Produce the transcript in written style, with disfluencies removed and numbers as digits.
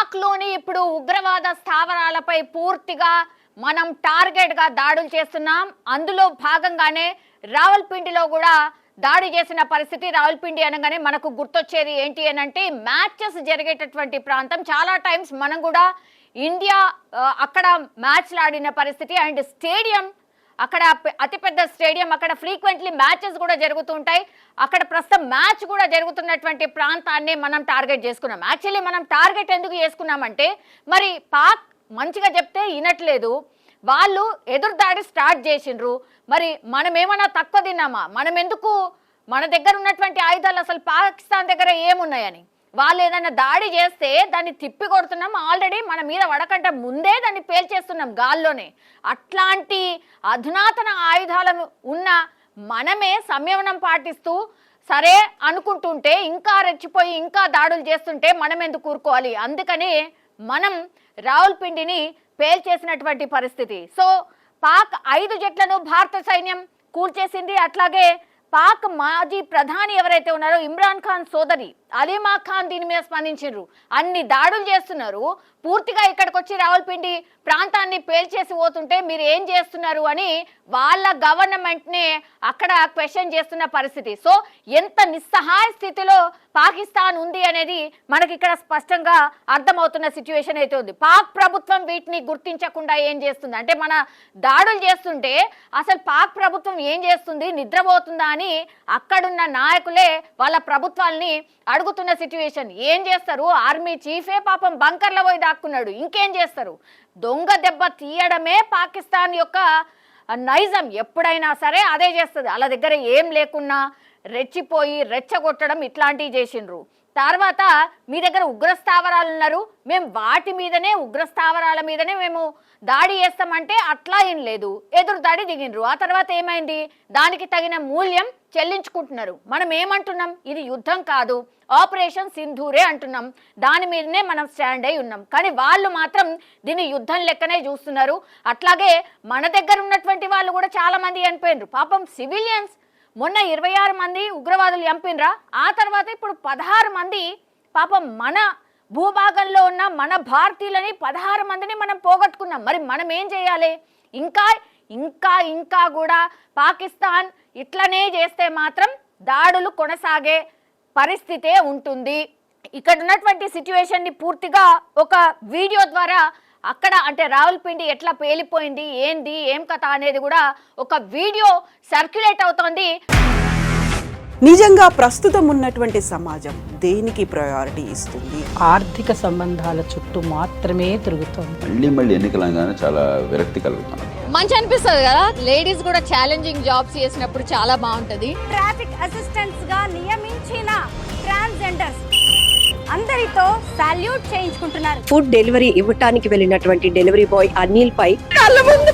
పాక్లోని ఇప్పుడు ఉగ్రవాద స్థావరాలపై పూర్తిగా మనం టార్గెట్గా దాడులు చేస్తున్నాం. అందులో భాగంగానే రావల్పిండిలో కూడా దాడి చేసిన పరిస్థితి. రావల్పిండి అనగానే మనకు గుర్తొచ్చేది ఏంటి అని అంటే మ్యాచెస్ జరిగేటటువంటి ప్రాంతం. చాలా టైమ్స్ మనం కూడా ఇండియా అక్కడ మ్యాచ్లు ఆడిన పరిస్థితి. అండ్ స్టేడియం అక్కడ అతిపెద్ద స్టేడియం, అక్కడ ఫ్రీక్వెంట్లీ మ్యాచెస్ కూడా జరుగుతుంటాయి. అక్కడ ప్రస్తుతం మ్యాచ్ కూడా జరుగుతున్నటువంటి ప్రాంతాన్ని మనం టార్గెట్ చేసుకున్నాం. యాక్చువల్లీ మనం టార్గెట్ ఎందుకు చేసుకున్నామంటే మరి పాక్ మంచిగా చెప్తే వినట్లేదు, వాళ్ళు ఎదురుదాడి స్టార్ట్ చేసిండ్రు. మరి మనం ఏమన్నా తక్కువ తిన్నామా? మనం ఎందుకు, మన దగ్గర ఉన్నటువంటి ఆయుధాలు అసలు పాకిస్తాన్ దగ్గర ఏమున్నాయని వాళ్ళు ఏదైనా దాడి చేస్తే దాన్ని తిప్పి కొడుతున్నాం. ఆల్రెడీ మన మీద వడకంటే ముందే దాన్ని పేల్చేస్తున్నాం గాల్లోనే. అట్లాంటి అధునాతన ఆయుధాలను ఉన్న మనమే సంయమనం పాటిస్తూ సరే అనుకుంటుంటే ఇంకా రెచ్చిపోయి ఇంకా దాడులు చేస్తుంటే మనం ఎందుకు కూరుకోవాలి? అందుకని మనం రావల్పిండిని పేల్చేసినటువంటి పరిస్థితి. సో పాక్ 5 జట్లను భారత సైన్యం కూల్చేసింది. అట్లాగే పాక్ మాజీ ప్రధాని ఎవరైతే ఉన్నారో ఇమ్రాన్ ఖాన్ సోదరి అలీమా ఖాన్ దీని మీద స్పందించారు. అన్ని దాడులు చేస్తున్నారు, పూర్తిగా ఇక్కడికి వచ్చి రావల్పిండి ప్రాంతాన్ని పేల్చేసి పోతుంటే మీరు ఏం చేస్తున్నారు అని వాళ్ళ గవర్నమెంట్నే అక్కడ క్వశ్చన్ చేస్తున్న పరిస్థితి. సో ఎంత నిస్సహాయ స్థితిలో పాకిస్తాన్ ఉంది అనేది మనకి ఇక్కడ స్పష్టంగా అర్థమవుతున్న సిచ్యువేషన్ అయితే ఉంది. పాక్ ప్రభుత్వం వీటిని గుర్తించకుండా ఏం చేస్తుంది అంటే, మన దాడులు చేస్తుంటే అసలు పాక్ ప్రభుత్వం ఏం చేస్తుంది, నిద్రపోతుందా అని అక్కడున్న నాయకులే వాళ్ళ ప్రభుత్వాల్ని అడుగుతున్న సిచ్యువేషన్. ఏం చేస్తారు? ఆర్మీ చీఫే పాపం బంకర్లో పోయి దాక్కున్నాడు. ఇంకేం చేస్తారు? దొంగ దెబ్బ తీయడమే పాకిస్తాన్ యొక్క నైజం. ఎప్పుడైనా సరే అదే చేస్తుంది. వాళ్ళ దగ్గర ఏం లేకున్నా రెచ్చిపోయి రెచ్చగొట్టడం ఇట్లాంటివి చేసిండ్రు. తర్వాత మీ దగ్గర ఉగ్రస్థావరాలు ఉన్నారు, మేము వాటి మీదనే ఉగ్రస్థావరాల మీదనే మేము దాడి చేస్తామంటే అట్లా ఏం లేదు, ఎదురు దాడి దిగిండ్రు. ఆ తర్వాత ఏమైంది? దానికి తగిన మూల్యం చెల్లించుకుంటున్నారు. మనం ఏమంటున్నాం? ఇది యుద్ధం కాదు, ఆపరేషన్ సింధూరే అంటున్నాం. దాని మీదనే మనం స్టాండ్ అయి ఉన్నాం. కానీ వాళ్ళు మాత్రం దీన్ని యుద్ధం లెక్కనే చూస్తున్నారు. అట్లాగే మన దగ్గర ఉన్నటువంటి వాళ్ళు కూడా చాలా మంది చనిపోయినరు. పాపం సివిలియన్స్ మొన్న 26 మంది ఉగ్రవాదులు చంపినరా, ఆ తర్వాత ఇప్పుడు 16 మంది పాపం మన భూభాగంలో ఉన్న మన భారతీయులని 16 మందిని మనం పోగొట్టుకున్నాం. మరి మనం ఏం చేయాలి? ఇంకా ఇంకా ఇంకా కూడా పాకిస్తాన్ ఇట్లనే చేస్తే మాత్రం దాడులు కొనసాగే పరిస్థితే ఉంటుంది. ఇక్కడ ఉన్నటువంటి సిచ్యువేషన్ని పూర్తిగా ఒక వీడియో ద్వారా అక్కడ అంటే రావల్పిండి ఎట్లా పేలిపోయింది, ఏంది ఏం కథ అనేది కూడా ఒక వీడియో సర్క్యులేట్ అవుతోంది. నిజంగా ప్రస్తుతం ఉన్నటువంటి సమాజం దేనికి ప్రయారిటీ ఇస్తుంది? ఆర్థిక సంబంధాల చుట్టూ మాత్రమే తిరుగుతుంది. మళ్ళీ ఎన్నికలంగానే చాలా విరక్తి కలుగుతాం. మంచి అనిపిస్తుంది కదా, లేడీస్ కూడా ఛాలెంజింగ్ జాబ్స్ చేసినప్పుడు చాలా బాగుంటది. ట్రాఫిక్ అసిస్టెంట్స్ గా నియమించిన ట్రాన్స్జెండర్స్ అందరితో సాల్యూట్ చేయించుకుంటున్నారు. ఫుడ్ డెలివరీ ఇవ్వటానికి వెళ్ళినటువంటి డెలివరీ బాయ్ అనిల్ పై కళ్ళ ముందు